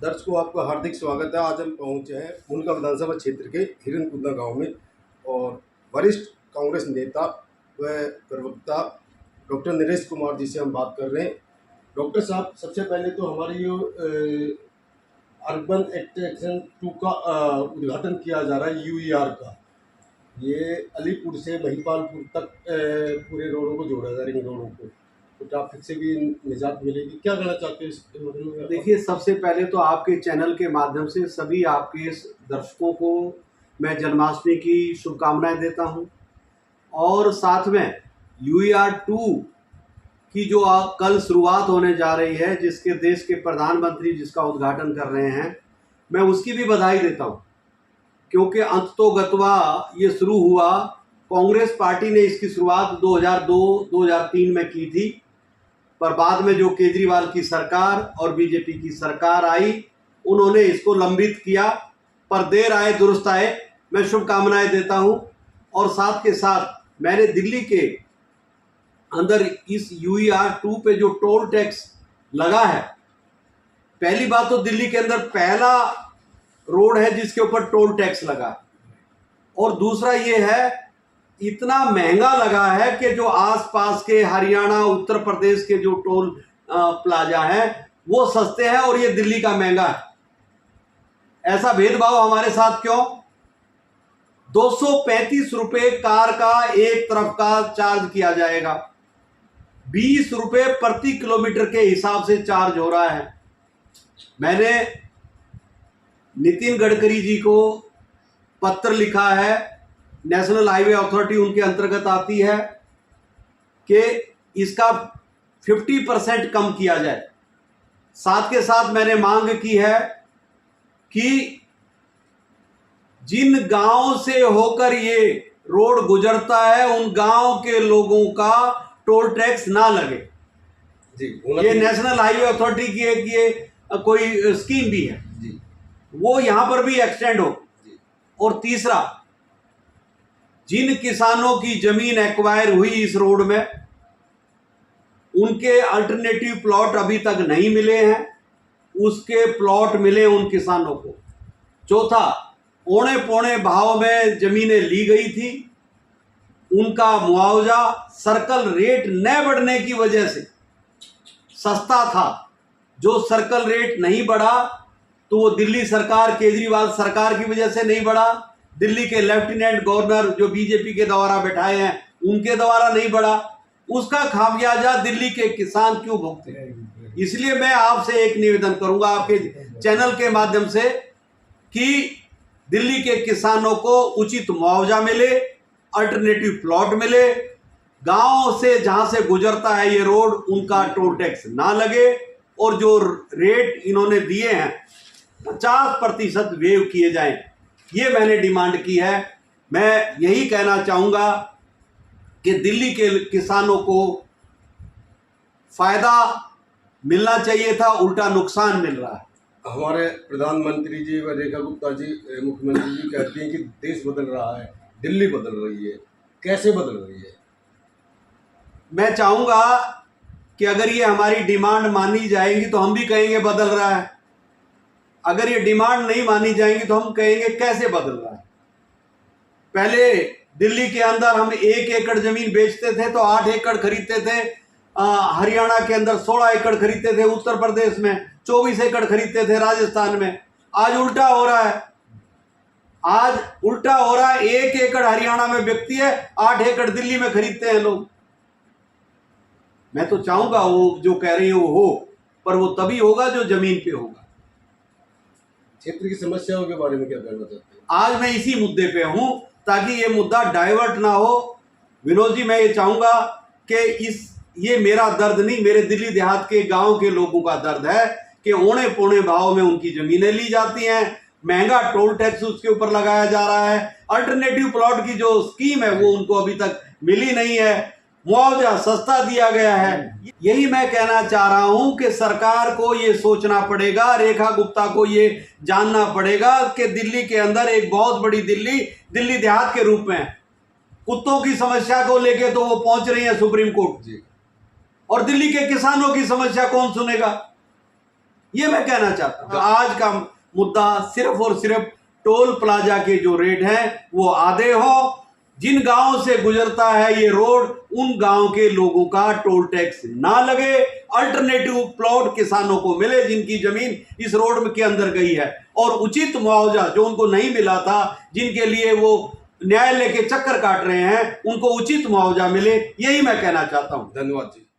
दर्शकों, आपका हार्दिक स्वागत है। आज हम पहुंचे हैं उनका विधानसभा क्षेत्र के हिरनकुंदा गांव में और वरिष्ठ कांग्रेस नेता व प्रवक्ता डॉक्टर नरेश कुमार जी से हम बात कर रहे हैं। डॉक्टर साहब, सबसे पहले तो हमारी जो अर्बन एक्सटेंशन 2 का उद्घाटन किया जा रहा है, यूईआर का। ये अलीपुर से महिपालपुर तक पूरे रोडों को जोड़ा जा, रिंग रोडों को, तो ट्रैफिक से भी निजात मिलेगी। क्या कहना चाहते हैं इस मतलब में? देखिए, सबसे पहले तो आपके चैनल के माध्यम से सभी आपके दर्शकों को मैं जन्माष्टमी की शुभकामनाएं देता हूं और साथ में यूईआर 2 की जो कल शुरुआत होने जा रही है, जिसके देश के प्रधानमंत्री जिसका उद्घाटन कर रहे हैं, मैं उसकी भी बधाई देता हूं, क्योंकि अंततोगत्वा ये शुरू हुआ। कांग्रेस पार्टी ने इसकी शुरुआत 2002-2003 में की थी, पर बाद में जो केजरीवाल की सरकार और बीजेपी की सरकार आई, उन्होंने इसको लंबित किया। पर देर आए दुरुस्त आए, मैं शुभकामनाएं देता हूं। और साथ के साथ मैंने दिल्ली के अंदर इस यूईआर 2 पे जो टोल टैक्स लगा है, पहली बात तो दिल्ली के अंदर पहला रोड है जिसके ऊपर टोल टैक्स लगा, और दूसरा ये है इतना महंगा लगा है कि जो आसपास के हरियाणा, उत्तर प्रदेश के जो टोल प्लाजा हैं वो सस्ते हैं और ये दिल्ली का महंगा है। ऐसा भेदभाव हमारे साथ क्यों? 235 रुपए कार का एक तरफ का चार्ज किया जाएगा, 20 रुपए प्रति किलोमीटर के हिसाब से चार्ज हो रहा है। मैंने नितिन गडकरी जी को पत्र लिखा है, नेशनल हाईवे अथॉरिटी उनके अंतर्गत आती है, कि इसका 50% कम किया जाए। साथ के साथ मैंने मांग की है कि जिन गांव से होकर ये रोड गुजरता है उन गांव के लोगों का टोल टैक्स ना लगे जी। ये नेशनल हाईवे अथॉरिटी की एक ये कोई स्कीम भी है जी, वो यहां पर भी एक्सटेंड हो जी। और तीसरा, जिन किसानों की जमीन एक्वायर हुई इस रोड में, उनके अल्टरनेटिव प्लॉट अभी तक नहीं मिले हैं, उसके प्लॉट मिले उन किसानों को। चौथा, औने पौने भाव में जमीनें ली गई थी, उनका मुआवजा सर्कल रेट न बढ़ने की वजह से सस्ता था। जो सर्कल रेट नहीं बढ़ा तो वो दिल्ली सरकार, केजरीवाल सरकार की वजह से नहीं बढ़ा, दिल्ली के लेफ्टिनेंट गवर्नर जो बीजेपी के द्वारा बैठाए हैं उनके द्वारा नहीं बढ़ा, उसका खामियाजा दिल्ली के किसान क्यों भुगते हैं? इसलिए मैं आपसे एक निवेदन करूंगा आपके चैनल के माध्यम से कि दिल्ली के किसानों को उचित मुआवजा मिले, अल्टरनेटिव प्लॉट मिले, गांव से जहां से गुजरता है ये रोड उनका टोल टैक्स ना लगे, और जो रेट इन्होंने दिए हैं 50% वेव किए जाएं। ये मैंने डिमांड की है। मैं यही कहना चाहूंगा कि दिल्ली के किसानों को फायदा मिलना चाहिए था, उल्टा नुकसान मिल रहा है। हमारे प्रधानमंत्री जी व रेखा गुप्ता जी, मुख्यमंत्री जी कहते हैं कि देश बदल रहा है, दिल्ली बदल रही है। कैसे बदल रही है? मैं चाहूंगा कि अगर ये हमारी डिमांड मानी जाएगी तो हम भी कहेंगे बदल रहा है, अगर ये डिमांड नहीं मानी जाएंगी तो हम कहेंगे कैसे बदल रहा है। पहले दिल्ली के अंदर हम 1 एकड़ जमीन बेचते थे तो 8 एकड़ खरीदते थे, हरियाणा के अंदर 16 एकड़ खरीदते थे, उत्तर प्रदेश में 24 एकड़ खरीदते थे, राजस्थान में। आज उल्टा हो रहा है, आज उल्टा हो रहा है। 1 एकड़ हरियाणा में बिकती है, 8 एकड़ दिल्ली में खरीदते हैं लोग। मैं तो चाहूंगा वो जो कह रही है वो हो, पर वो तभी होगा जो जमीन पे होगा। क्षेत्र की समस्याओं के बारे में क्या कहना चाहते हैं? आज मैं इसी मुद्दे पे हूं ताकि ये मुद्दा डाइवर्ट ना हो। विनोद जी, मैं ये चाहूंगा कि ये मेरा दर्द नहीं, मेरे दिल्ली देहात के गांव के लोगों का दर्द है कि औने पौने भाव में उनकी जमीनें ली जाती हैं, महंगा टोल टैक्स उसके ऊपर लगाया जा रहा है, अल्टरनेटिव प्लॉट की जो स्कीम है वो उनको अभी तक मिली नहीं है, मुआवजा सस्ता दिया गया है। यही मैं कहना चाह रहा हूं कि सरकार को ये सोचना पड़ेगा, रेखा गुप्ता को ये जानना पड़ेगा कि दिल्ली के अंदर एक बहुत बड़ी दिल्ली देहात के रूप में कुत्तों की समस्या को लेके तो वो पहुंच रही है सुप्रीम कोर्ट जी, और दिल्ली के किसानों की समस्या कौन सुनेगा? ये मैं कहना चाहता हूँ। तो आज का मुद्दा सिर्फ और सिर्फ टोल प्लाजा के जो रेट हैं वो आधे हो। जिन गांव से गुजरता है ये रोड, उन गांव के लोगों का टोल टैक्स ना लगे, अल्टरनेटिव प्लॉट किसानों को मिले जिनकी जमीन इस रोड के अंदर गई है, और उचित मुआवजा जो उनको नहीं मिला था, जिनके लिए वो न्यायालय के चक्कर काट रहे हैं, उनको उचित मुआवजा मिले। यही मैं कहना चाहता हूं। धन्यवाद जी।